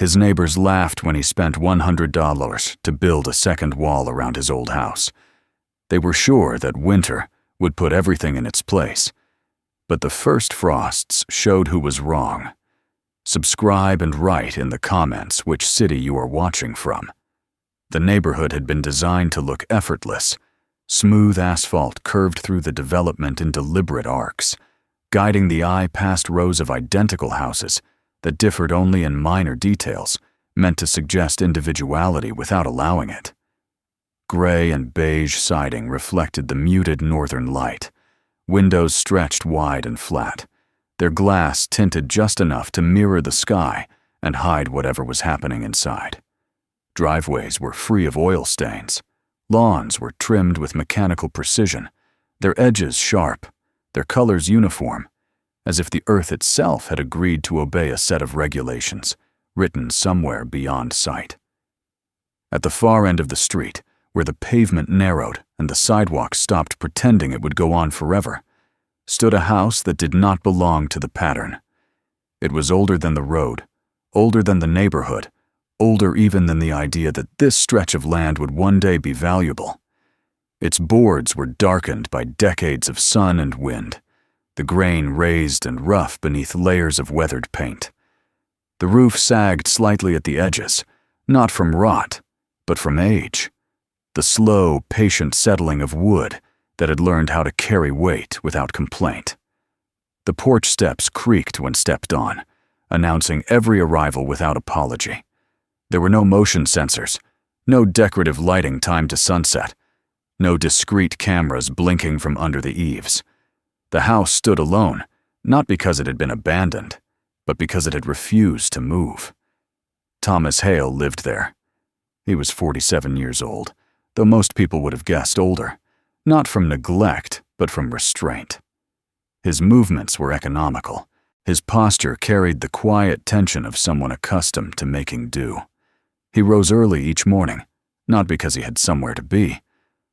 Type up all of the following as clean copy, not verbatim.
His neighbors laughed when he spent $100 to build a second wall around his old house. They were sure that winter would put everything in its place. But the first frosts showed who was wrong. Subscribe and write in the comments which city you are watching from. The neighborhood had been designed to look effortless. Smooth asphalt curved through the development in deliberate arcs, guiding the eye past rows of identical houses that differed only in minor details, meant to suggest individuality without allowing it. Gray and beige siding reflected the muted northern light. Windows stretched wide and flat, their glass tinted just enough to mirror the sky and hide whatever was happening inside. Driveways were free of oil stains. Lawns were trimmed with mechanical precision, their edges sharp, their colors uniform, as if the earth itself had agreed to obey a set of regulations, written somewhere beyond sight. At the far end of the street, where the pavement narrowed and the sidewalk stopped pretending it would go on forever, stood a house that did not belong to the pattern. It was older than the road, older than the neighborhood, older even than the idea that this stretch of land would one day be valuable. Its boards were darkened by decades of sun and wind, the grain raised and rough beneath layers of weathered paint. The roof sagged slightly at the edges, not from rot, but from age. The slow, patient settling of wood that had learned how to carry weight without complaint. The porch steps creaked when stepped on, announcing every arrival without apology. There were no motion sensors, no decorative lighting timed to sunset, no discreet cameras blinking from under the eaves. The house stood alone, not because it had been abandoned, but because it had refused to move. Thomas Hale lived there. He was 47 years old, though most people would have guessed older, not from neglect, but from restraint. His movements were economical. His posture carried the quiet tension of someone accustomed to making do. He rose early each morning, not because he had somewhere to be,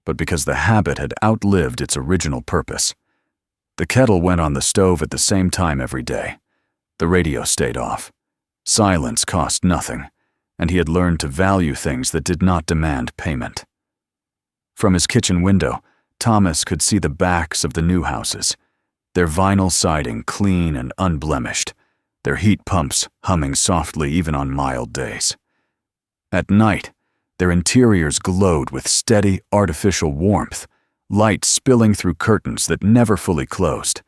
but because the habit had outlived its original purpose. The kettle went on the stove at the same time every day. The radio stayed off. Silence cost nothing, and he had learned to value things that did not demand payment. From his kitchen window, Thomas could see the backs of the new houses, their vinyl siding clean and unblemished, their heat pumps humming softly even on mild days. At night, their interiors glowed with steady, artificial warmth, light spilling through curtains that never fully closed.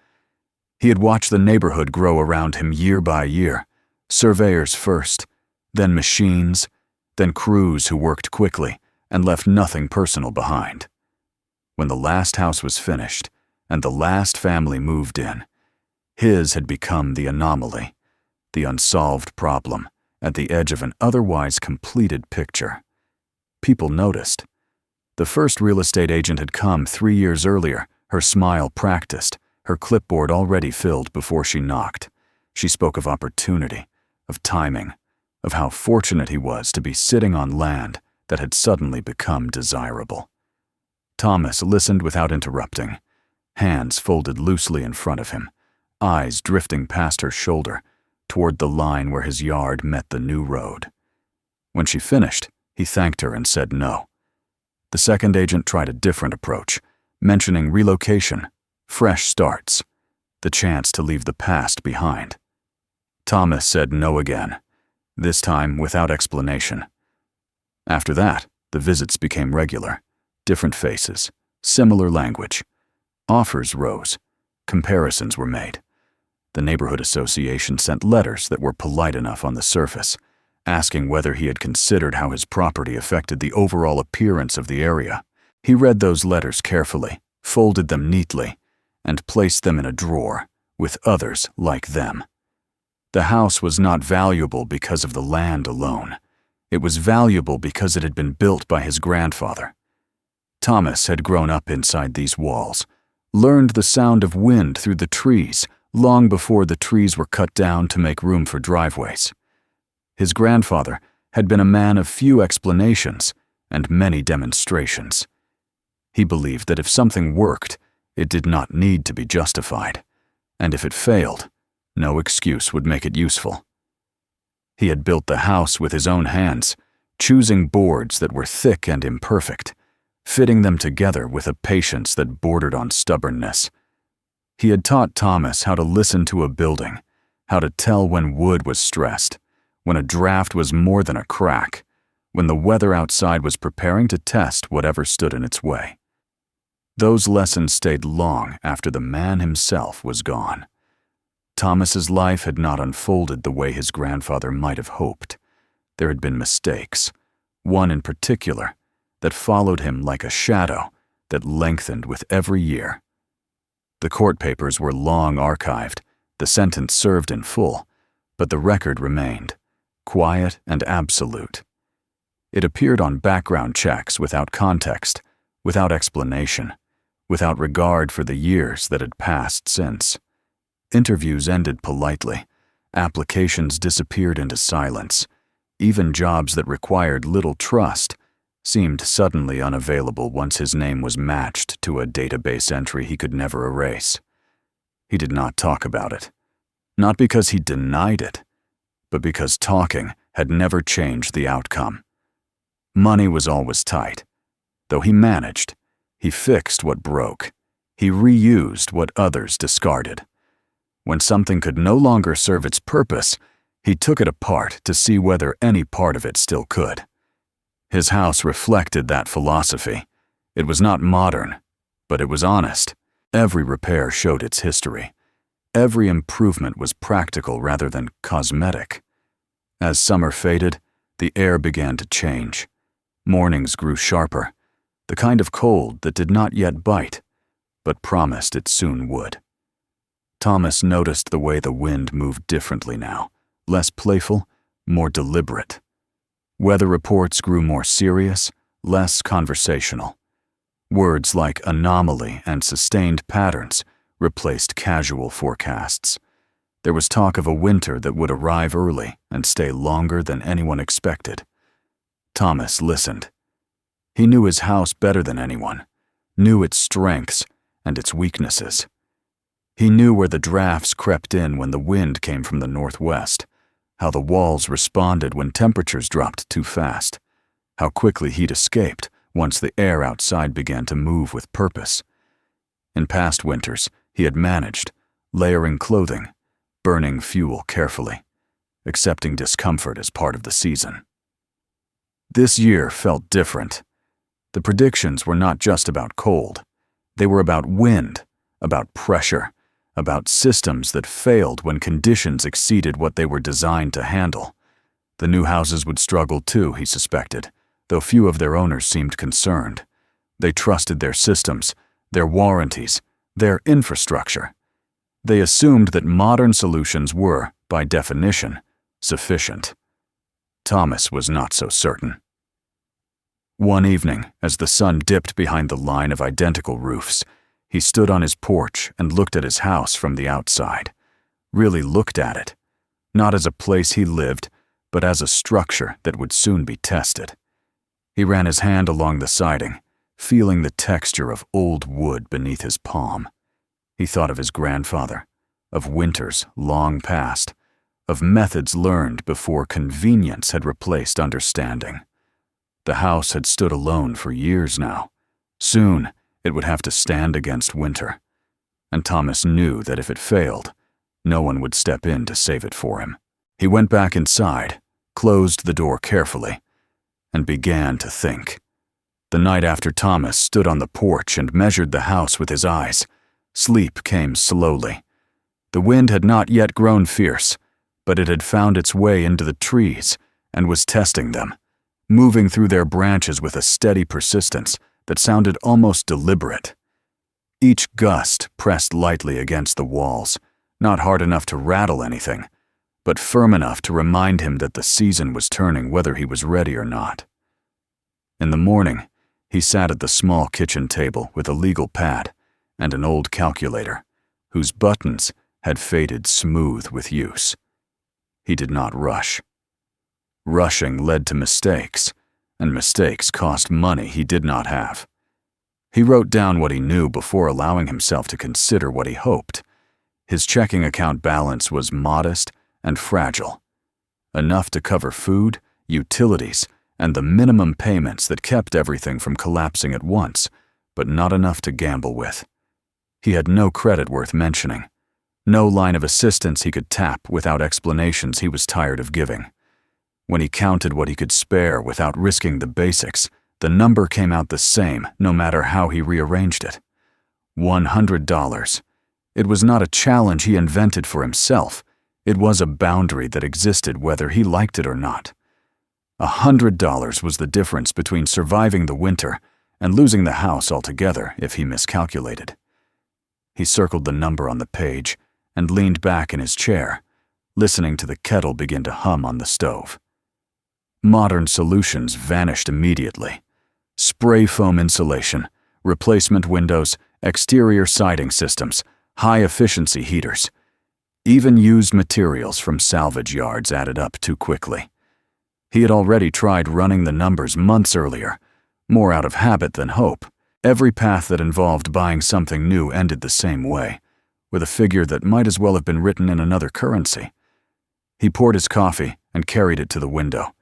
He had watched the neighborhood grow around him year by year, surveyors first, then machines, then crews who worked quickly and left nothing personal behind. When the last house was finished and the last family moved in, his had become the anomaly, the unsolved problem at the edge of an otherwise completed picture. People noticed. The first real estate agent had come 3 years earlier, her smile practiced, her clipboard already filled before she knocked. She spoke of opportunity, of timing, of how fortunate he was to be sitting on land that had suddenly become desirable. Thomas listened without interrupting, hands folded loosely in front of him, eyes drifting past her shoulder toward the line where his yard met the new road. When she finished, he thanked her and said no. The second agent tried a different approach, mentioning relocation, fresh starts, the chance to leave the past behind. Thomas said no again, this time without explanation. After that, the visits became regular, different faces, similar language. Offers rose, comparisons were made. The neighborhood association sent letters that were polite enough on the surface, asking whether he had considered how his property affected the overall appearance of the area. He read those letters carefully, folded them neatly, and placed them in a drawer with others like them. The house was not valuable because of the land alone. It was valuable because it had been built by his grandfather. Thomas had grown up inside these walls, learned the sound of wind through the trees long before the trees were cut down to make room for driveways. His grandfather had been a man of few explanations and many demonstrations. He believed that if something worked, it did not need to be justified, and if it failed, no excuse would make it useful. He had built the house with his own hands, choosing boards that were thick and imperfect, fitting them together with a patience that bordered on stubbornness. He had taught Thomas how to listen to a building, how to tell when wood was stressed, when a draft was more than a crack, when the weather outside was preparing to test whatever stood in its way. Those lessons stayed long after the man himself was gone. Thomas's life had not unfolded the way his grandfather might have hoped. There had been mistakes, one in particular, that followed him like a shadow that lengthened with every year. The court papers were long archived, the sentence served in full, but the record remained, quiet and absolute. It appeared on background checks without context, without explanation, without regard for the years that had passed since. Interviews ended politely. Applications disappeared into silence. Even jobs that required little trust seemed suddenly unavailable once his name was matched to a database entry he could never erase. He did not talk about it. Not because he denied it, but because talking had never changed the outcome. Money was always tight. Though he managed, he fixed what broke. He reused what others discarded. When something could no longer serve its purpose, he took it apart to see whether any part of it still could. His house reflected that philosophy. It was not modern, but it was honest. Every repair showed its history. Every improvement was practical rather than cosmetic. As summer faded, the air began to change. Mornings grew sharper, the kind of cold that did not yet bite, but promised it soon would. Thomas noticed the way the wind moved differently now, less playful, more deliberate. Weather reports grew more serious, less conversational. Words like anomaly and sustained patterns replaced casual forecasts. There was talk of a winter that would arrive early and stay longer than anyone expected. Thomas listened. He knew his house better than anyone, knew its strengths and its weaknesses. He knew where the drafts crept in when the wind came from the northwest, how the walls responded when temperatures dropped too fast, how quickly heat escaped once the air outside began to move with purpose. In past winters, he had managed, layering clothing, burning fuel carefully, accepting discomfort as part of the season. This year felt different. The predictions were not just about cold. They were about wind, about pressure, about systems that failed when conditions exceeded what they were designed to handle. The new houses would struggle too, he suspected, though few of their owners seemed concerned. They trusted their systems, their warranties, their infrastructure. They assumed that modern solutions were, by definition, sufficient. Thomas was not so certain. One evening, as the sun dipped behind the line of identical roofs, he stood on his porch and looked at his house from the outside. Really looked at it, not as a place he lived, but as a structure that would soon be tested. He ran his hand along the siding, feeling the texture of old wood beneath his palm. He thought of his grandfather, of winters long past, of methods learned before convenience had replaced understanding. The house had stood alone for years now. Soon, it would have to stand against winter. And Thomas knew that if it failed, no one would step in to save it for him. He went back inside, closed the door carefully, and began to think. The night after Thomas stood on the porch and measured the house with his eyes, sleep came slowly. The wind had not yet grown fierce, but it had found its way into the trees and was testing them, moving through their branches with a steady persistence that sounded almost deliberate. Each gust pressed lightly against the walls, not hard enough to rattle anything, but firm enough to remind him that the season was turning whether he was ready or not. In the morning, he sat at the small kitchen table with a legal pad and an old calculator, whose buttons had faded smooth with use. He did not rush. Rushing led to mistakes, and mistakes cost money he did not have. He wrote down what he knew before allowing himself to consider what he hoped. His checking account balance was modest and fragile. enough to cover food, utilities, and the minimum payments that kept everything from collapsing at once, but not enough to gamble with. He had no credit worth mentioning, no line of assistance he could tap without explanations he was tired of giving. When he counted what he could spare without risking the basics, the number came out the same no matter how he rearranged it. $100. It was not a challenge he invented for himself. It was a boundary that existed whether he liked it or not. $100 was the difference between surviving the winter and losing the house altogether if he miscalculated. He circled the number on the page and leaned back in his chair, listening to the kettle begin to hum on the stove. Modern solutions vanished immediately. Spray foam insulation, replacement windows, exterior siding systems, high-efficiency heaters. Even used materials from salvage yards added up too quickly. He had already tried running the numbers months earlier, more out of habit than hope. Every path that involved buying something new ended the same way, with a figure that might as well have been written in another currency. He poured his coffee and carried it to the window,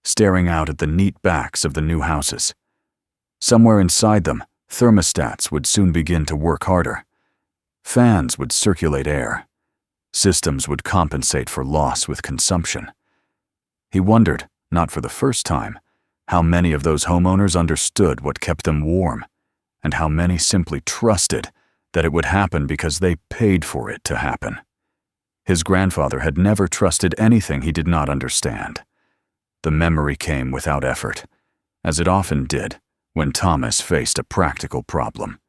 staring out at the neat backs of the new houses. Somewhere inside them, thermostats would soon begin to work harder. Fans would circulate air. Systems would compensate for loss with consumption. He wondered, not for the first time, how many of those homeowners understood what kept them warm, and how many simply trusted that it would happen because they paid for it to happen. His grandfather had never trusted anything he did not understand. The memory came without effort, as it often did when Thomas faced a practical problem.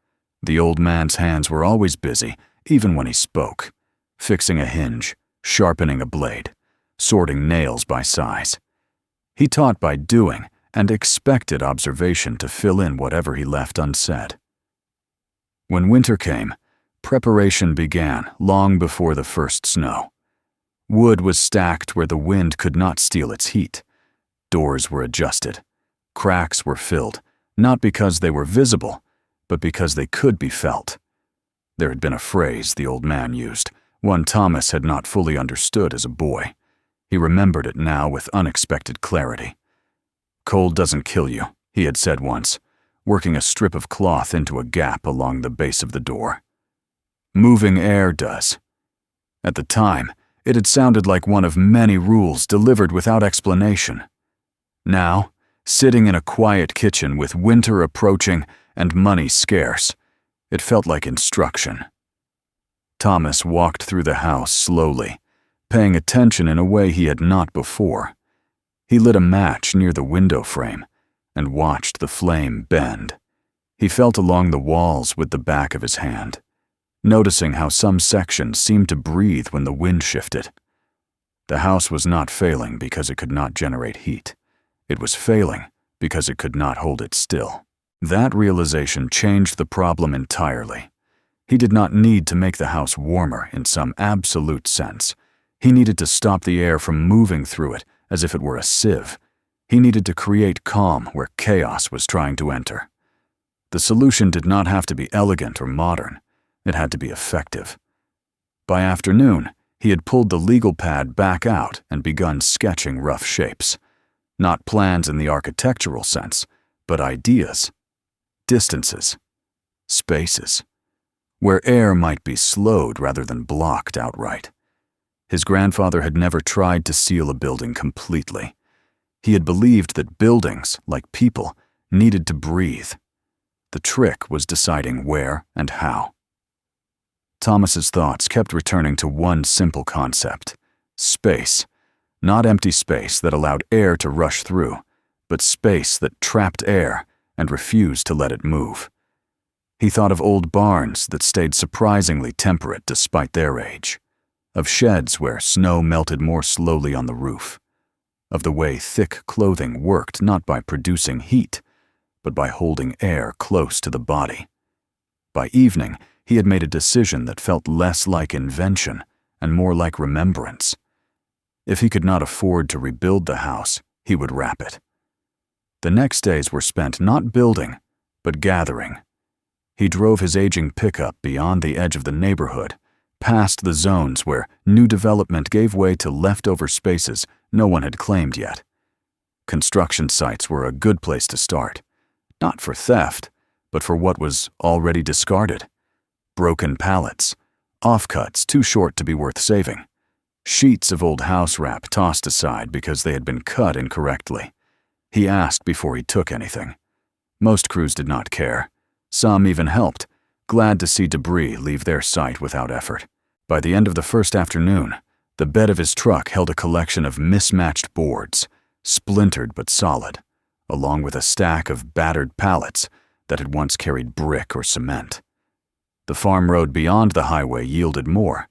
The old man's hands were always busy, even when he spoke, fixing a hinge, sharpening a blade, sorting nails by size. He taught by doing and expected observation to fill in whatever he left unsaid. When winter came, preparation began long before the first snow. Wood was stacked where the wind could not steal its heat. Doors were adjusted. Cracks were filled, not because they were visible, but because they could be felt. There had been a phrase the old man used, one Thomas had not fully understood as a boy. He remembered it now with unexpected clarity. "Cold doesn't kill you," he had said once, working a strip of cloth into a gap along the base of the door. "Moving air does." At the time, it had sounded like one of many rules delivered without explanation. Now, sitting in a quiet kitchen with winter approaching and money scarce, it felt like instruction. Thomas walked through the house slowly, paying attention in a way he had not before. He lit a match near the window frame and watched the flame bend. He felt along the walls with the back of his hand, noticing how some sections seemed to breathe when the wind shifted. The house was not failing because it could not generate heat. It was failing because it could not hold it still. That realization changed the problem entirely. He did not need to make the house warmer in some absolute sense. He needed to stop the air from moving through it as if it were a sieve. He needed to create calm where chaos was trying to enter. The solution did not have to be elegant or modern. It had to be effective. By afternoon, he had pulled the legal pad back out and begun sketching rough shapes. Not plans in the architectural sense, but ideas, distances, spaces, where air might be slowed rather than blocked outright. His grandfather had never tried to seal a building completely. He had believed that buildings, like people, needed to breathe. The trick was deciding where and how. Thomas's thoughts kept returning to one simple concept: space. Not empty space that allowed air to rush through, but space that trapped air and refused to let it move. He thought of old barns that stayed surprisingly temperate despite their age, of sheds where snow melted more slowly on the roof, of the way thick clothing worked not by producing heat, but by holding air close to the body. By evening, he had made a decision that felt less like invention and more like remembrance. If he could not afford to rebuild the house, he would wrap it. The next days were spent not building, but gathering. He drove his aging pickup beyond the edge of the neighborhood, past the zones where new development gave way to leftover spaces no one had claimed yet. Construction sites were a good place to start, not for theft, but for what was already discarded. Broken pallets, offcuts too short to be worth saving, sheets of old house wrap tossed aside because they had been cut incorrectly. He asked before he took anything. Most crews did not care. Some even helped, glad to see debris leave their site without effort. By the end of the first afternoon, the bed of his truck held a collection of mismatched boards, splintered but solid, along with a stack of battered pallets that had once carried brick or cement. The farm road beyond the highway yielded more.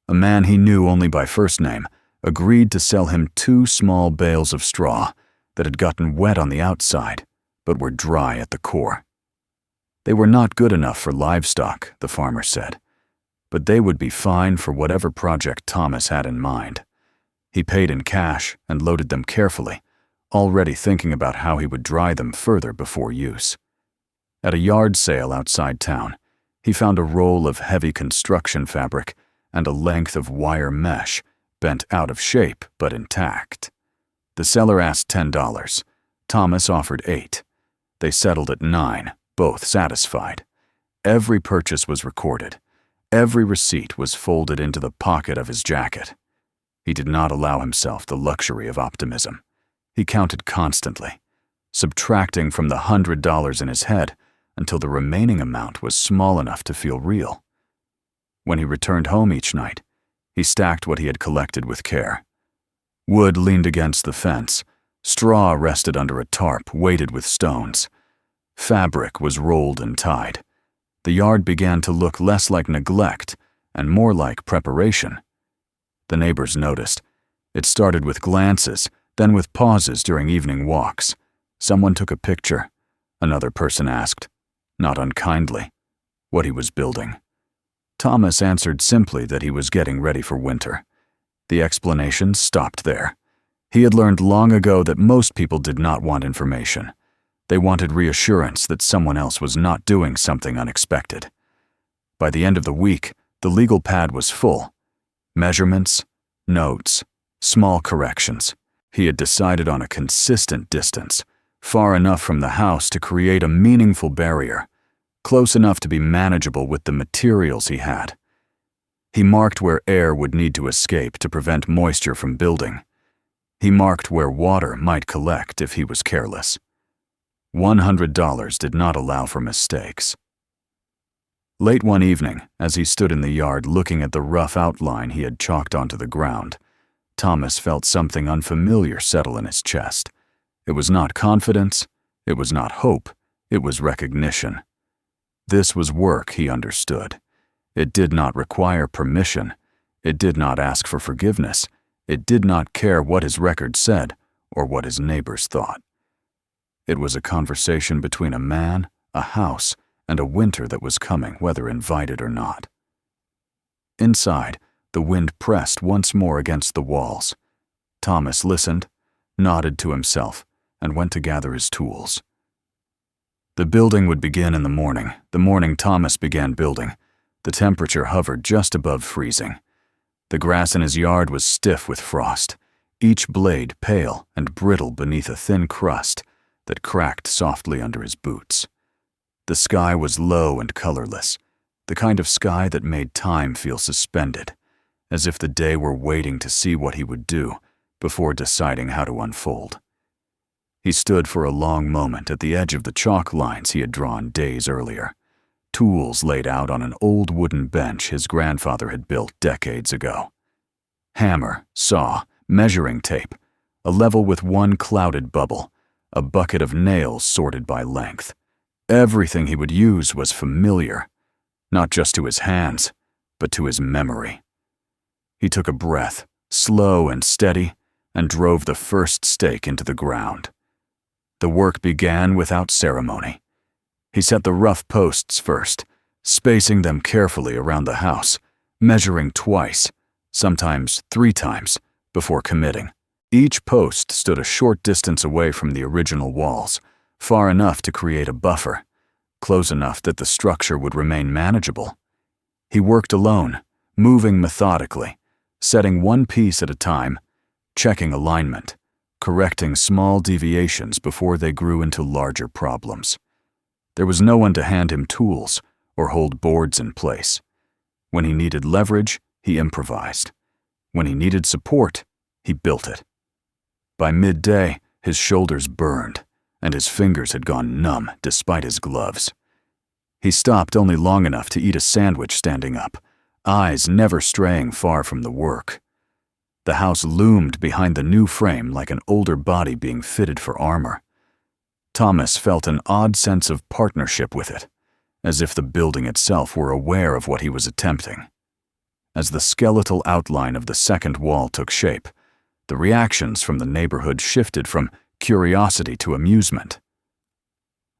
A man he knew only by first name agreed to sell him 2 small bales of straw that had gotten wet on the outside, but were dry at the core. They were not good enough for livestock, the farmer said, but they would be fine for whatever project Thomas had in mind. He paid in cash and loaded them carefully, already thinking about how he would dry them further before use. At a yard sale outside town, he found a roll of heavy construction fabric and a length of wire mesh, bent out of shape but intact. The seller asked $10. Thomas offered $8. They settled at $9, both satisfied. Every purchase was recorded. Every receipt was folded into the pocket of his jacket. He did not allow himself the luxury of optimism. He counted constantly, subtracting from the $100 in his head until the remaining amount was small enough to feel real. When he returned home each night, he stacked what he had collected with care. Wood leaned against the fence. Straw rested under a tarp weighted with stones. Fabric was rolled and tied. The yard began to look less like neglect and more like preparation. The neighbors noticed. It started with glances, then with pauses during evening walks. Someone took a picture. Another person asked, not unkindly, what he was building. Thomas answered simply that he was getting ready for winter. The explanation stopped there. He had learned long ago that most people did not want information. They wanted reassurance that someone else was not doing something unexpected. By the end of the week, the legal pad was full. Measurements, notes, small corrections. He had decided on a consistent distance, far enough from the house to create a meaningful barrier, close enough to be manageable with the materials he had. He marked where air would need to escape to prevent moisture from building. He marked where water might collect if he was careless. $100 did not allow for mistakes. Late one evening, as he stood in the yard looking at the rough outline he had chalked onto the ground, Thomas felt something unfamiliar settle in his chest. It was not confidence, it was not hope, it was recognition. This was work he understood. It did not require permission. It did not ask for forgiveness. It did not care what his record said or what his neighbors thought. It was a conversation between a man, a house, and a winter that was coming, whether invited or not. Inside, the wind pressed once more against the walls. Thomas listened, nodded to himself, and went to gather his tools. The building would begin in the morning Thomas began building. The temperature hovered just above freezing. The grass in his yard was stiff with frost, each blade pale and brittle beneath a thin crust that cracked softly under his boots. The sky was low and colorless, the kind of sky that made time feel suspended, as if the day were waiting to see what he would do before deciding how to unfold. He stood for a long moment at the edge of the chalk lines he had drawn days earlier, tools laid out on an old wooden bench his grandfather had built decades ago. Hammer, saw, measuring tape, a level with one clouded bubble, a bucket of nails sorted by length. Everything he would use was familiar, not just to his hands, but to his memory. He took a breath, slow and steady, and drove the first stake into the ground. The work began without ceremony. He set the rough posts first, spacing them carefully around the house, measuring twice, sometimes 3 times, before committing. Each post stood a short distance away from the original walls, far enough to create a buffer, close enough that the structure would remain manageable. He worked alone, moving methodically, setting one piece at a time, checking alignment, correcting small deviations before they grew into larger problems. There was no one to hand him tools or hold boards in place. When he needed leverage, he improvised. When he needed support, he built it. By midday, his shoulders burned, and his fingers had gone numb despite his gloves. He stopped only long enough to eat a sandwich standing up, eyes never straying far from the work. The house loomed behind the new frame like an older body being fitted for armor. Thomas felt an odd sense of partnership with it, as if the building itself were aware of what he was attempting. As the skeletal outline of the second wall took shape, the reactions from the neighborhood shifted from curiosity to amusement.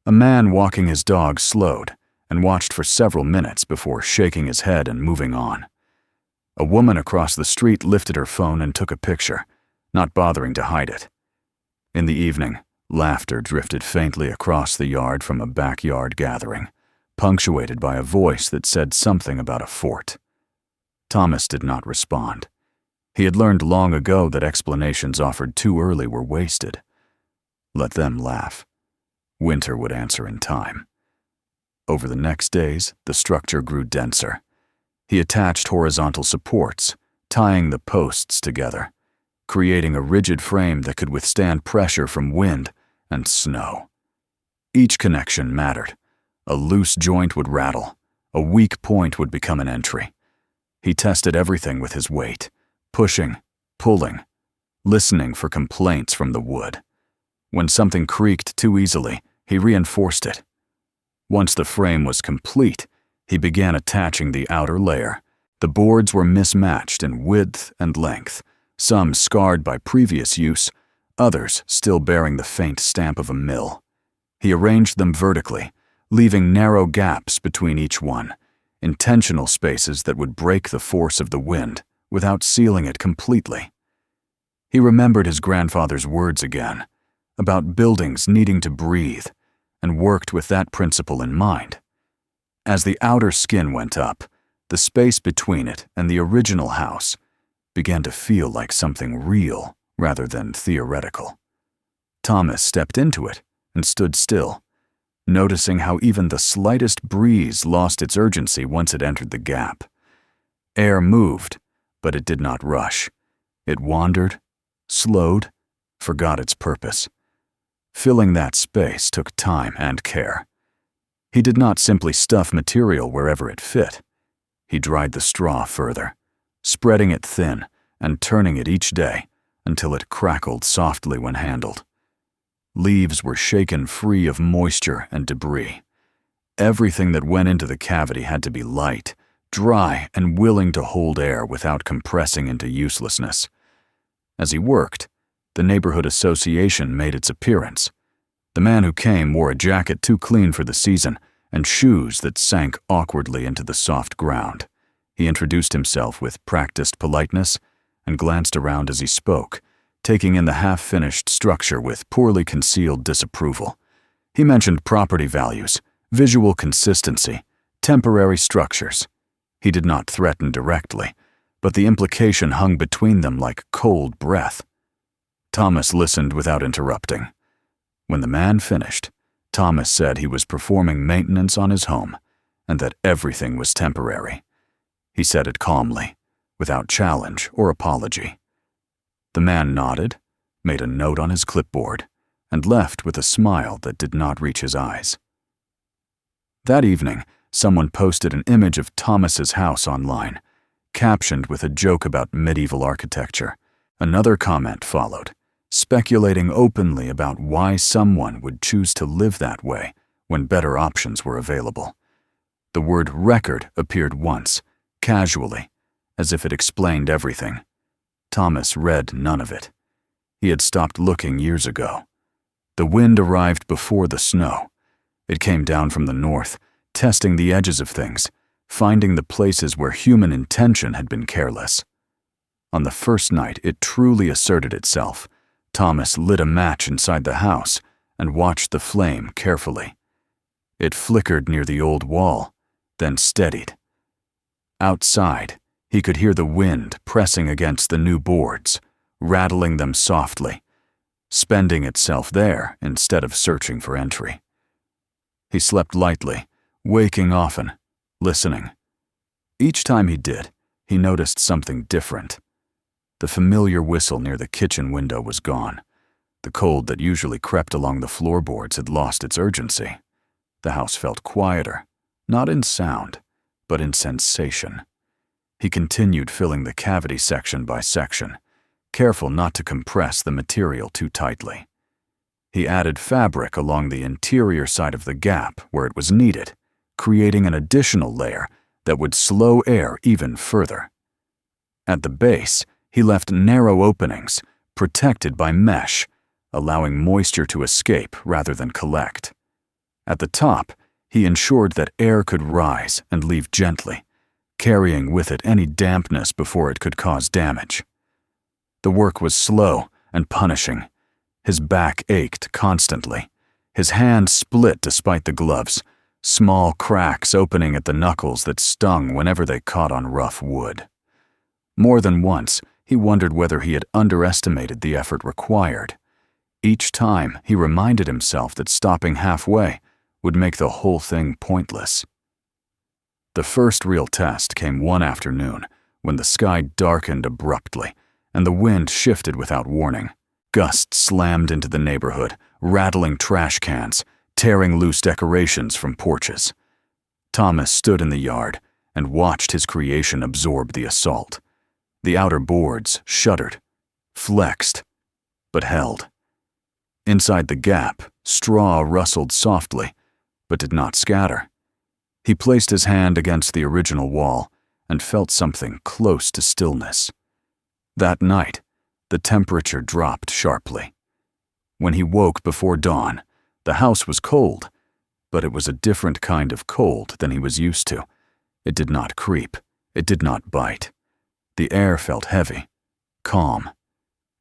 A man walking his dog slowed and watched for several minutes before shaking his head and moving on. A woman across the street lifted her phone and took a picture, not bothering to hide it. In the evening, laughter drifted faintly across the yard from a backyard gathering, punctuated by a voice that said something about a fort. Thomas did not respond. He had learned long ago that explanations offered too early were wasted. Let them laugh. Winter would answer in time. Over the next days, the structure grew denser. He attached horizontal supports, tying the posts together, creating a rigid frame that could withstand pressure from wind and snow. Each connection mattered. A loose joint would rattle. A weak point would become an entry. He tested everything with his weight, pushing, pulling, listening for complaints from the wood. When something creaked too easily, he reinforced it. Once the frame was complete, he began attaching the outer layer. The boards were mismatched in width and length, some scarred by previous use, others still bearing the faint stamp of a mill. He arranged them vertically, leaving narrow gaps between each one, intentional spaces that would break the force of the wind without sealing it completely. He remembered his grandfather's words again, about buildings needing to breathe, and worked with that principle in mind. As the outer skin went up, the space between it and the original house began to feel like something real rather than theoretical. Thomas stepped into it and stood still, noticing how even the slightest breeze lost its urgency once it entered the gap. Air moved, but it did not rush. It wandered, slowed, forgot its purpose. Filling that space took time and care. He did not simply stuff material wherever it fit. He dried the straw further, spreading it thin and turning it each day until it crackled softly when handled. Leaves were shaken free of moisture and debris. Everything that went into the cavity had to be light, dry, and willing to hold air without compressing into uselessness. As he worked, the neighborhood association made its appearance. The man who came wore a jacket too clean for the season and shoes that sank awkwardly into the soft ground. He introduced himself with practiced politeness and glanced around as he spoke, taking in the half-finished structure with poorly concealed disapproval. He mentioned property values, visual consistency, temporary structures. He did not threaten directly, but the implication hung between them like cold breath. Thomas listened without interrupting. When the man finished, Thomas said he was performing maintenance on his home and that everything was temporary. He said it calmly, without challenge or apology. The man nodded, made a note on his clipboard, and left with a smile that did not reach his eyes. That evening, someone posted an image of Thomas's house online, captioned with a joke about medieval architecture. Another comment followed, speculating openly about why someone would choose to live that way when better options were available. The word record appeared once, casually, as if it explained everything. Thomas read none of it. He had stopped looking years ago. The wind arrived before the snow. It came down from the north, testing the edges of things, finding the places where human intention had been careless. On the first night it truly asserted itself, Thomas lit a match inside the house and watched the flame carefully. It flickered near the old wall, then steadied. Outside, he could hear the wind pressing against the new boards, rattling them softly, spending itself there instead of searching for entry. He slept lightly, waking often, listening. Each time he did, he noticed something different. The familiar whistle near the kitchen window was gone. The cold that usually crept along the floorboards had lost its urgency. The house felt quieter, not in sound, but in sensation. He continued filling the cavity section by section, careful not to compress the material too tightly. He added fabric along the interior side of the gap where it was needed, creating an additional layer that would slow air even further. At the base, he left narrow openings, protected by mesh, allowing moisture to escape rather than collect. At the top, he ensured that air could rise and leave gently, carrying with it any dampness before it could cause damage. The work was slow and punishing. His back ached constantly. His hand split despite the gloves, small cracks opening at the knuckles that stung whenever they caught on rough wood. More than once, he wondered whether he had underestimated the effort required. Each time, he reminded himself that stopping halfway would make the whole thing pointless. The first real test came one afternoon when the sky darkened abruptly and the wind shifted without warning. Gusts slammed into the neighborhood, rattling trash cans, tearing loose decorations from porches. Thomas stood in the yard and watched his creation absorb the assault. The outer boards shuddered, flexed, but held. Inside the gap, straw rustled softly, but did not scatter. He placed his hand against the original wall and felt something close to stillness. That night, the temperature dropped sharply. When he woke before dawn, the house was cold, but it was a different kind of cold than he was used to. It did not creep. It did not bite. The air felt heavy, calm.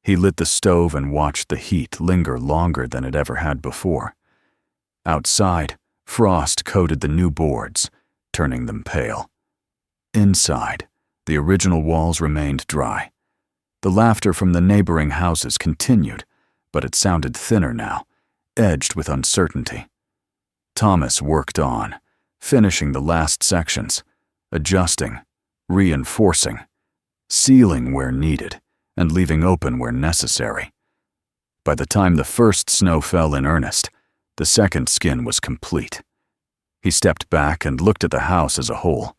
He lit the stove and watched the heat linger longer than it ever had before. Outside, frost coated the new boards, turning them pale. Inside, the original walls remained dry. The laughter from the neighboring houses continued, but it sounded thinner now, edged with uncertainty. Thomas worked on, finishing the last sections, adjusting, reinforcing, sealing where needed, and leaving open where necessary. By the time the first snow fell in earnest, the second skin was complete. He stepped back and looked at the house as a whole.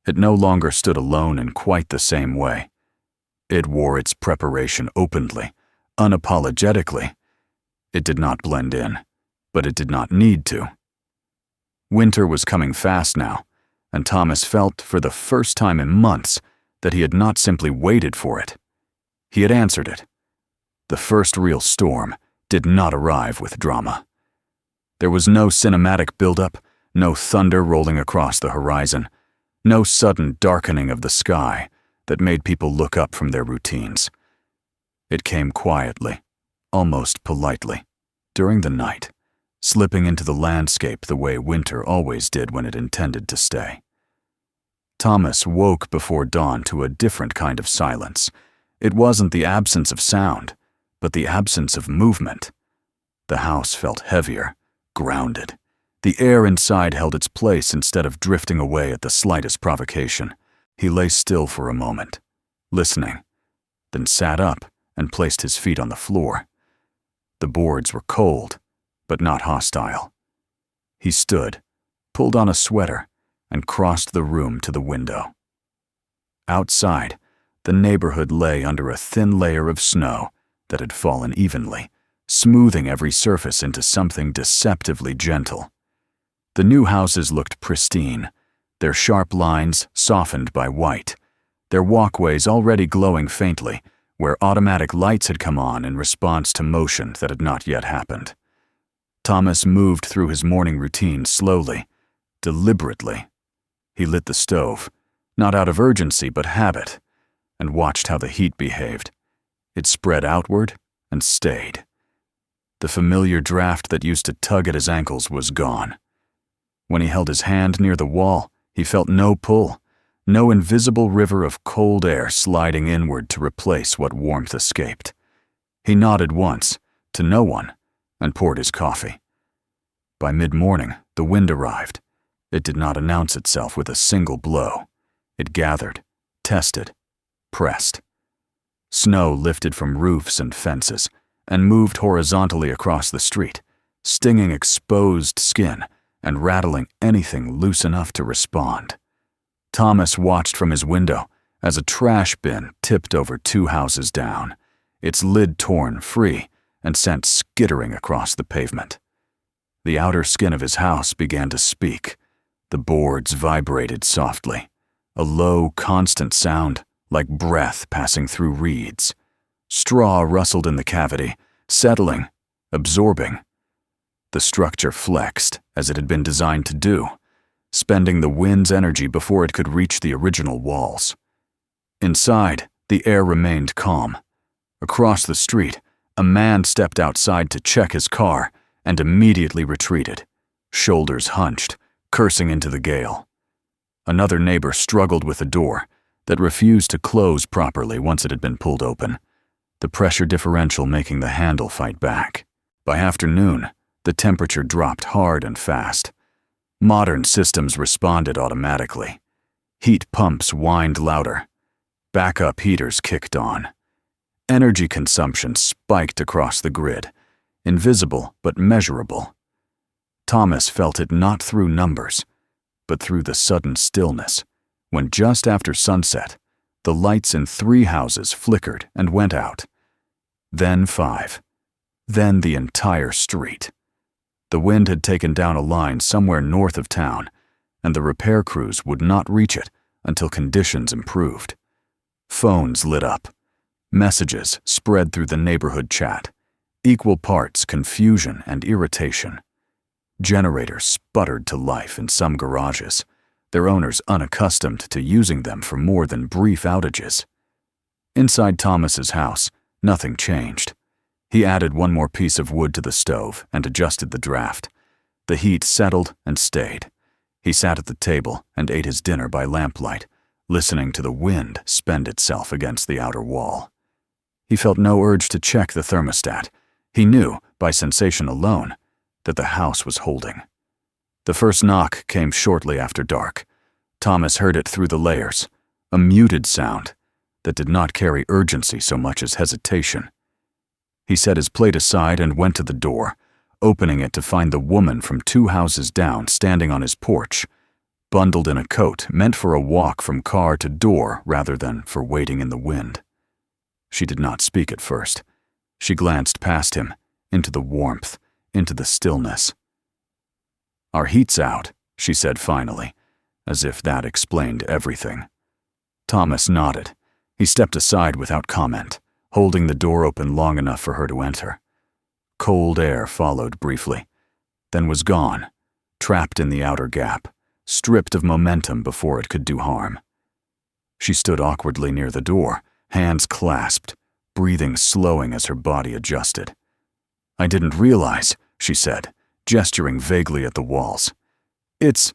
It no longer stood alone in quite the same way. It wore its preparation openly, unapologetically. It did not blend in, but it did not need to. Winter was coming fast now, and Thomas felt for the first time in months that he had not simply waited for it. He had answered it. The first real storm did not arrive with drama. There was no cinematic buildup, no thunder rolling across the horizon, no sudden darkening of the sky that made people look up from their routines. It came quietly, almost politely, during the night, slipping into the landscape the way winter always did when it intended to stay. Thomas woke before dawn to a different kind of silence. It wasn't the absence of sound, but the absence of movement. The house felt heavier, grounded. The air inside held its place instead of drifting away at the slightest provocation. He lay still for a moment, listening, then sat up and placed his feet on the floor. The boards were cold, but not hostile. He stood, pulled on a sweater, and crossed the room to the window. Outside, the neighborhood lay under a thin layer of snow that had fallen evenly, smoothing every surface into something deceptively gentle. The new houses looked pristine, their sharp lines softened by white, their walkways already glowing faintly, where automatic lights had come on in response to motion that had not yet happened. Thomas moved through his morning routine slowly, deliberately. He lit the stove, not out of urgency but habit, and watched how the heat behaved. It spread outward and stayed. The familiar draft that used to tug at his ankles was gone. When he held his hand near the wall, he felt no pull, no invisible river of cold air sliding inward to replace what warmth escaped. He nodded once, to no one, and poured his coffee. By mid-morning, the wind arrived. It did not announce itself with a single blow. It gathered, tested, pressed. Snow lifted from roofs and fences and moved horizontally across the street, stinging exposed skin and rattling anything loose enough to respond. Thomas watched from his window as a trash bin tipped over 2 houses down, its lid torn free and sent skittering across the pavement. The outer skin of his house began to speak. The boards vibrated softly, a low, constant sound like breath passing through reeds. Straw rustled in the cavity, settling, absorbing. The structure flexed, as it had been designed to do, spending the wind's energy before it could reach the original walls. Inside, the air remained calm. Across the street, a man stepped outside to check his car and immediately retreated, shoulders hunched, cursing into the gale. Another neighbor struggled with the door that refused to close properly once it had been pulled open, the pressure differential making the handle fight back. By afternoon, the temperature dropped hard and fast. Modern systems responded automatically. Heat pumps whined louder. Backup heaters kicked on. Energy consumption spiked across the grid, invisible but measurable. Thomas felt it not through numbers, but through the sudden stillness, when just after sunset, the lights in 3 houses flickered and went out. Then 5. Then the entire street. The wind had taken down a line somewhere north of town, and the repair crews would not reach it until conditions improved. Phones lit up. Messages spread through the neighborhood chat, equal parts confusion and irritation. Generators sputtered to life in some garages, their owners unaccustomed to using them for more than brief outages. Inside Thomas's house, nothing changed. He added 1 more piece of wood to the stove and adjusted the draft. The heat settled and stayed. He sat at the table and ate his dinner by lamplight, listening to the wind spend itself against the outer wall. He felt no urge to check the thermostat. He knew, by sensation alone, that the house was holding. The first knock came shortly after dark. Thomas heard it through the layers, a muted sound that did not carry urgency so much as hesitation. He set his plate aside and went to the door, opening it to find the woman from 2 houses down standing on his porch, bundled in a coat meant for a walk from car to door rather than for waiting in the wind. She did not speak at first. She glanced past him, into the warmth, into the stillness. "Our heat's out," she said finally, as if that explained everything. Thomas nodded. He stepped aside without comment, holding the door open long enough for her to enter. Cold air followed briefly, then was gone, trapped in the outer gap, stripped of momentum before it could do harm. She stood awkwardly near the door, hands clasped, breathing slowing as her body adjusted. "I didn't realize," she said, gesturing vaguely at the walls. "It's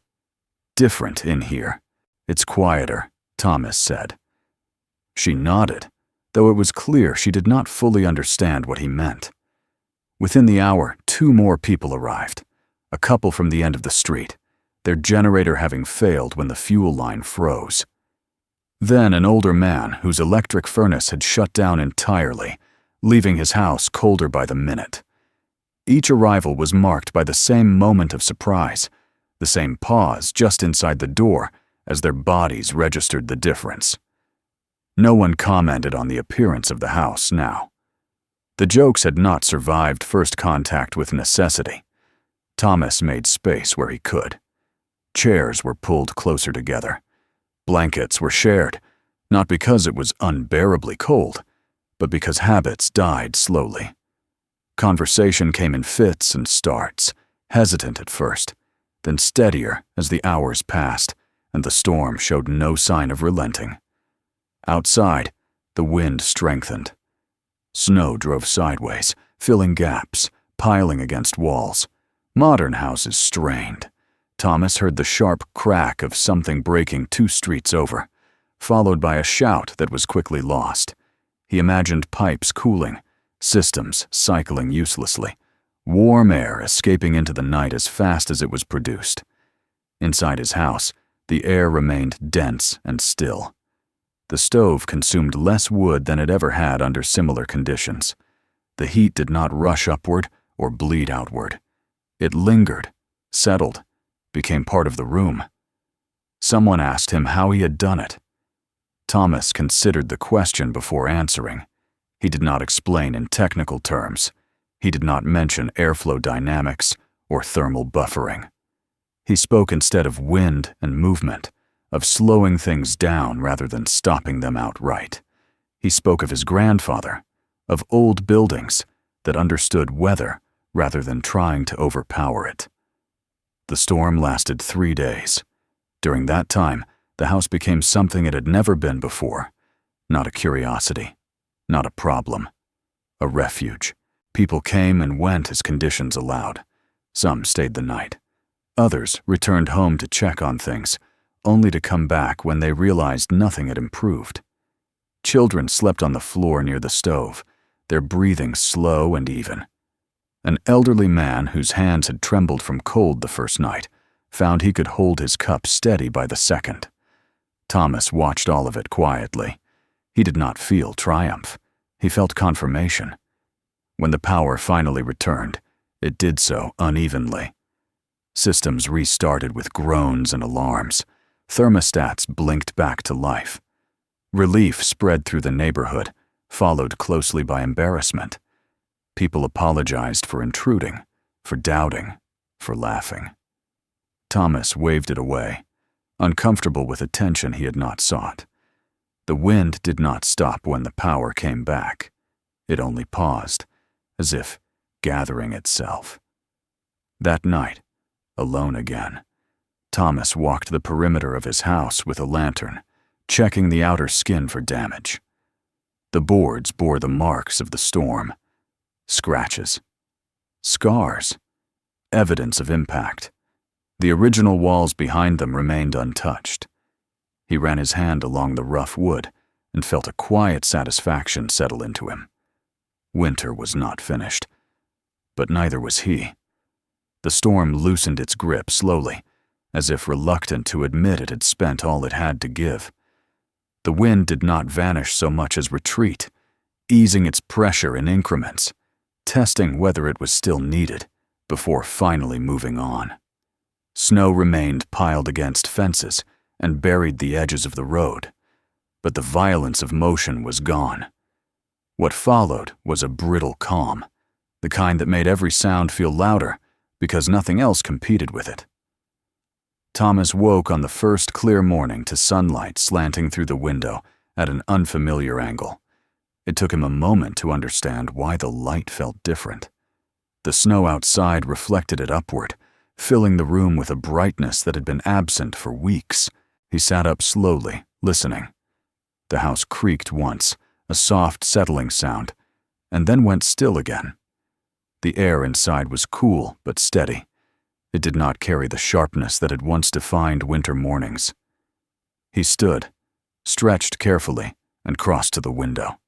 different in here. It's quieter," Thomas said. She nodded, though it was clear she did not fully understand what he meant. Within the hour, 2 more people arrived, a couple from the end of the street, their generator having failed when the fuel line froze. Then an older man whose electric furnace had shut down entirely, leaving his house colder by the minute. Each arrival was marked by the same moment of surprise, the same pause just inside the door as their bodies registered the difference. No one commented on the appearance of the house now. The jokes had not survived first contact with necessity. Thomas made space where he could. Chairs were pulled closer together. Blankets were shared, not because it was unbearably cold, but because habits died slowly. Conversation came in fits and starts, hesitant at first, then steadier as the hours passed and the storm showed no sign of relenting. Outside, the wind strengthened. Snow drove sideways, filling gaps, piling against walls. Modern houses strained. Thomas heard the sharp crack of something breaking 2 streets over, followed by a shout that was quickly lost. He imagined pipes cooling, systems cycling uselessly, warm air escaping into the night as fast as it was produced. Inside his house, the air remained dense and still. The stove consumed less wood than it ever had under similar conditions. The heat did not rush upward or bleed outward. It lingered, settled, became part of the room. Someone asked him how he had done it. Thomas considered the question before answering. He did not explain in technical terms. He did not mention airflow dynamics or thermal buffering. He spoke instead of wind and movement, of slowing things down rather than stopping them outright. He spoke of his grandfather, of old buildings that understood weather rather than trying to overpower it. The storm lasted 3 days. During that time, the house became something it had never been before. Not a curiosity, not a problem, a refuge. People came and went as conditions allowed. Some stayed the night. Others returned home to check on things, only to come back when they realized nothing had improved. Children slept on the floor near the stove, their breathing slow and even. An elderly man whose hands had trembled from cold the first night found he could hold his cup steady by the second. Thomas watched all of it quietly. He did not feel triumph. He felt confirmation. When the power finally returned, it did so unevenly. Systems restarted with groans and alarms. Thermostats blinked back to life. Relief spread through the neighborhood, followed closely by embarrassment. People apologized for intruding, for doubting, for laughing. Thomas waved it away, uncomfortable with attention he had not sought. The wind did not stop when the power came back. It only paused, as if gathering itself. That night, alone again, Thomas walked the perimeter of his house with a lantern, checking the outer skin for damage. The boards bore the marks of the storm. Scratches. Scars. Evidence of impact. The original walls behind them remained untouched. He ran his hand along the rough wood and felt a quiet satisfaction settle into him. Winter was not finished, but neither was he. The storm loosened its grip slowly, as if reluctant to admit it had spent all it had to give. The wind did not vanish so much as retreat, easing its pressure in increments, testing whether it was still needed before finally moving on. Snow remained piled against fences and buried the edges of the road, but the violence of motion was gone. What followed was a brittle calm, the kind that made every sound feel louder because nothing else competed with it. Thomas woke on the first clear morning to sunlight slanting through the window at an unfamiliar angle. It took him a moment to understand why the light felt different. The snow outside reflected it upward, filling the room with a brightness that had been absent for weeks. He sat up slowly, listening. The house creaked once, a soft settling sound, and then went still again. The air inside was cool but steady. It did not carry the sharpness that had once defined winter mornings. He stood, stretched carefully, and crossed to the window.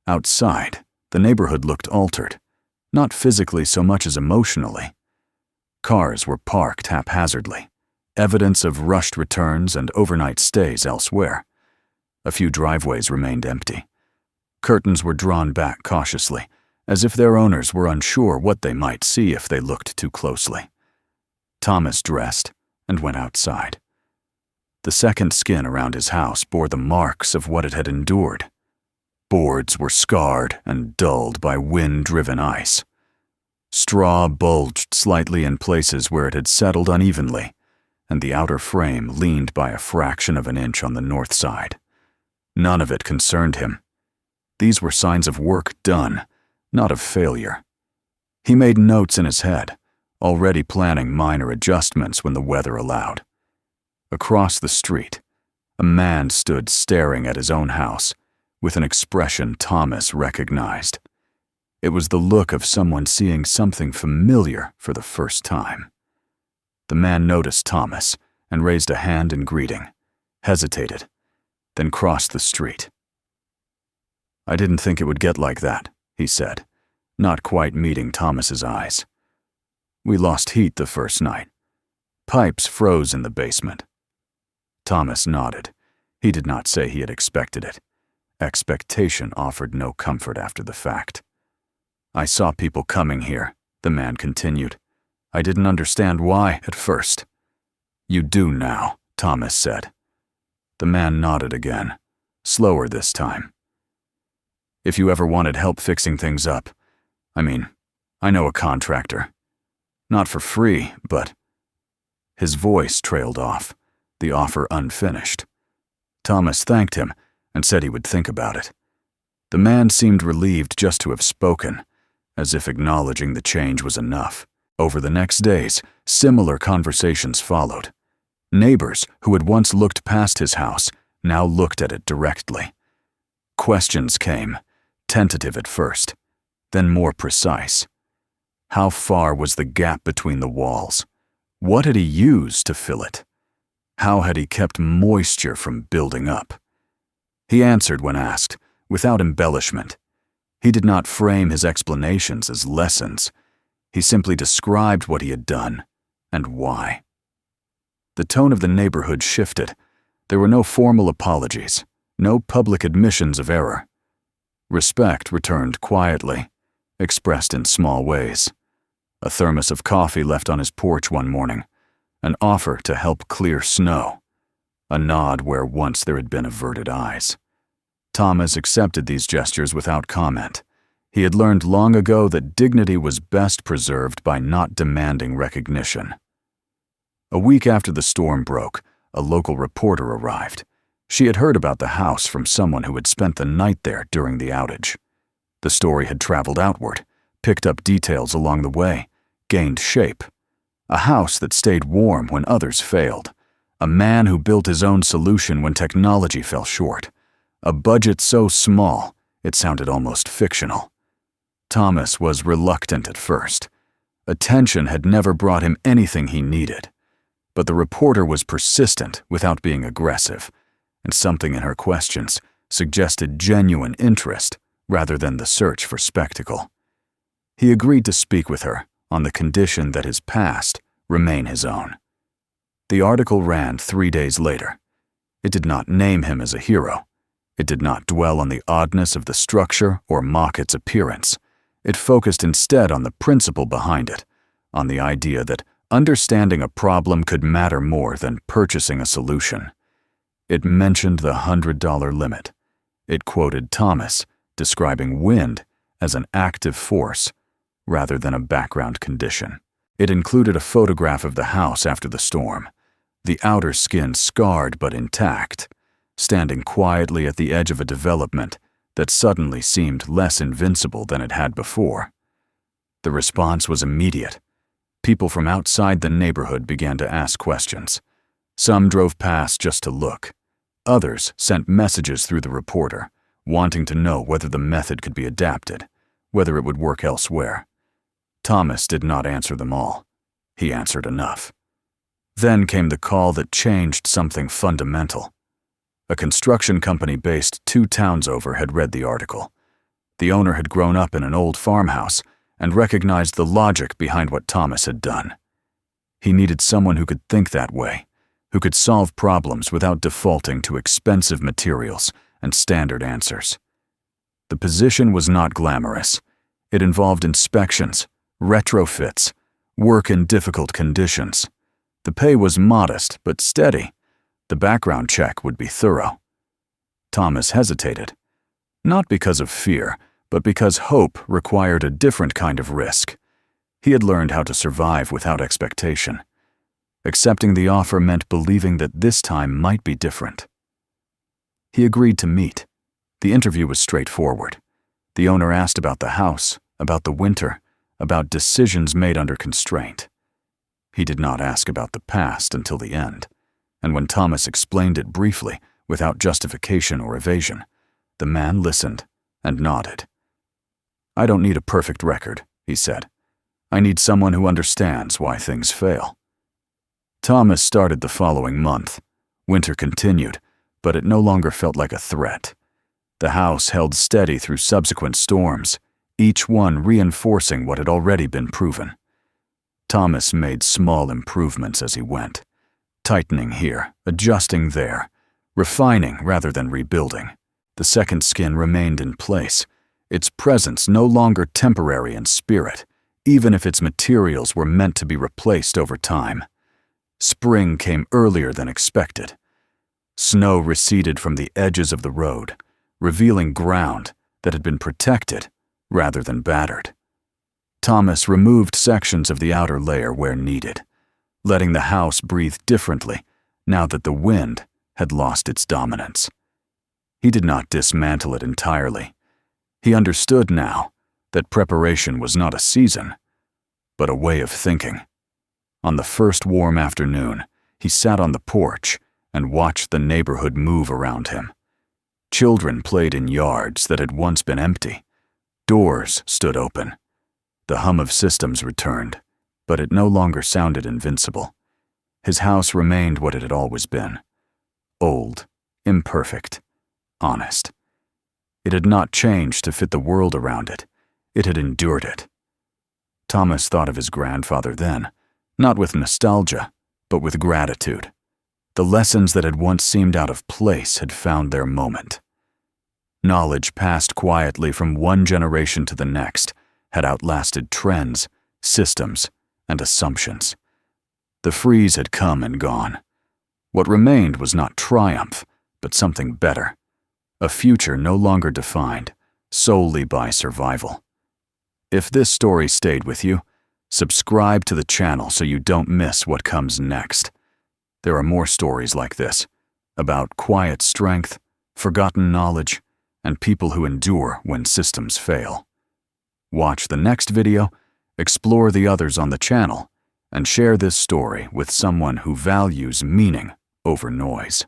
Outside, the neighborhood looked altered, not physically so much as emotionally. Cars were parked haphazardly, evidence of rushed returns and overnight stays elsewhere. A few driveways remained empty. Curtains were drawn back cautiously, as if their owners were unsure what they might see if they looked too closely. Thomas dressed and went outside. The second skin around his house bore the marks of what it had endured. Boards were scarred and dulled by wind-driven ice. Straw bulged slightly in places where it had settled unevenly, and the outer frame leaned by a fraction of an inch on the north side. None of it concerned him. These were signs of work done, not of failure. He made notes in his head, already planning minor adjustments when the weather allowed. Across the street, a man stood staring at his own house, with an expression Thomas recognized. It was the look of someone seeing something familiar for the first time. The man noticed Thomas and raised a hand in greeting, hesitated, then crossed the street. "I didn't think it would get like that," he said, not quite meeting Thomas's eyes. "We lost heat the first night. Pipes froze in the basement." Thomas nodded. He did not say he had expected it. Expectation offered no comfort after the fact. "I saw people coming here," the man continued. "I didn't understand why at first." "You do now," Thomas said. The man nodded again, slower this time. "If you ever wanted help fixing things up, I know a contractor. Not for free, but—" His voice trailed off, the offer unfinished. Thomas thanked him and said he would think about it. The man seemed relieved just to have spoken, as if acknowledging the change was enough. Over the next days, similar conversations followed. Neighbors who had once looked past his house now looked at it directly. Questions came, tentative at first, then more precise. How far was the gap between the walls? What had he used to fill it? How had he kept moisture from building up? He answered when asked, without embellishment. He did not frame his explanations as lessons. He simply described what he had done and why. The tone of the neighborhood shifted. There were no formal apologies, no public admissions of error. Respect returned quietly, expressed in small ways. A thermos of coffee left on his porch one morning, an offer to help clear snow, a nod where once there had been averted eyes. Thomas accepted these gestures without comment. He had learned long ago that dignity was best preserved by not demanding recognition. A week after the storm broke, a local reporter arrived. She had heard about the house from someone who had spent the night there during the outage. The story had traveled outward, picked up details along the way, gained shape. A house that stayed warm when others failed. A man who built his own solution when technology fell short. A budget so small, it sounded almost fictional. Thomas was reluctant at first. Attention had never brought him anything he needed. But the reporter was persistent without being aggressive, and something in her questions suggested genuine interest rather than the search for spectacle. He agreed to speak with her on the condition that his past remain his own. The article ran 3 days later. It did not name him as a hero. It did not dwell on the oddness of the structure or mock its appearance. It focused instead on the principle behind it, on the idea that understanding a problem could matter more than purchasing a solution. It mentioned the $100 limit. It quoted Thomas, describing wind as an active force rather than a background condition. It included a photograph of the house after the storm, the outer skin scarred but intact, standing quietly at the edge of a development that suddenly seemed less invincible than it had before. The response was immediate. People from outside the neighborhood began to ask questions. Some drove past just to look. Others sent messages through the reporter, wanting to know whether the method could be adapted, whether it would work elsewhere. Thomas did not answer them all. He answered enough. Then came the call that changed something fundamental. A construction company based 2 towns over had read the article. The owner had grown up in an old farmhouse and recognized the logic behind what Thomas had done. He needed someone who could think that way, who could solve problems without defaulting to expensive materials and standard answers. The position was not glamorous. It involved inspections, retrofits, work in difficult conditions. The pay was modest but steady. The background check would be thorough. Thomas hesitated, not because of fear, but because hope required a different kind of risk. He had learned how to survive without expectation. Accepting the offer meant believing that this time might be different. He agreed to meet. The interview was straightforward. The owner asked about the house, about the winter, about decisions made under constraint. He did not ask about the past until the end, and when Thomas explained it briefly, without justification or evasion, the man listened and nodded. "I don't need a perfect record," he said. "I need someone who understands why things fail." Thomas started the following month. Winter continued, but it no longer felt like a threat. The house held steady through subsequent storms, each one reinforcing what had already been proven. Thomas made small improvements as he went, tightening here, adjusting there, refining rather than rebuilding. The second skin remained in place, its presence no longer temporary in spirit, even if its materials were meant to be replaced over time. Spring came earlier than expected. Snow receded from the edges of the road, revealing ground that had been protected rather than battered. Thomas removed sections of the outer layer where needed, letting the house breathe differently now that the wind had lost its dominance. He did not dismantle it entirely. He understood now that preparation was not a season, but a way of thinking. On the first warm afternoon, he sat on the porch and watched the neighborhood move around him. Children played in yards that had once been empty. Doors stood open. The hum of systems returned, but it no longer sounded invincible. His house remained what it had always been. Old, imperfect, honest. It had not changed to fit the world around it. It had endured it. Thomas thought of his grandfather then, not with nostalgia, but with gratitude. The lessons that had once seemed out of place had found their moment. Knowledge passed quietly from one generation to the next, had outlasted trends, systems, and assumptions. The freeze had come and gone. What remained was not triumph, but something better. A future no longer defined solely by survival. If this story stayed with you, subscribe to the channel so you don't miss what comes next. There are more stories like this, about quiet strength, forgotten knowledge, and people who endure when systems fail. Watch the next video, explore the others on the channel, and share this story with someone who values meaning over noise.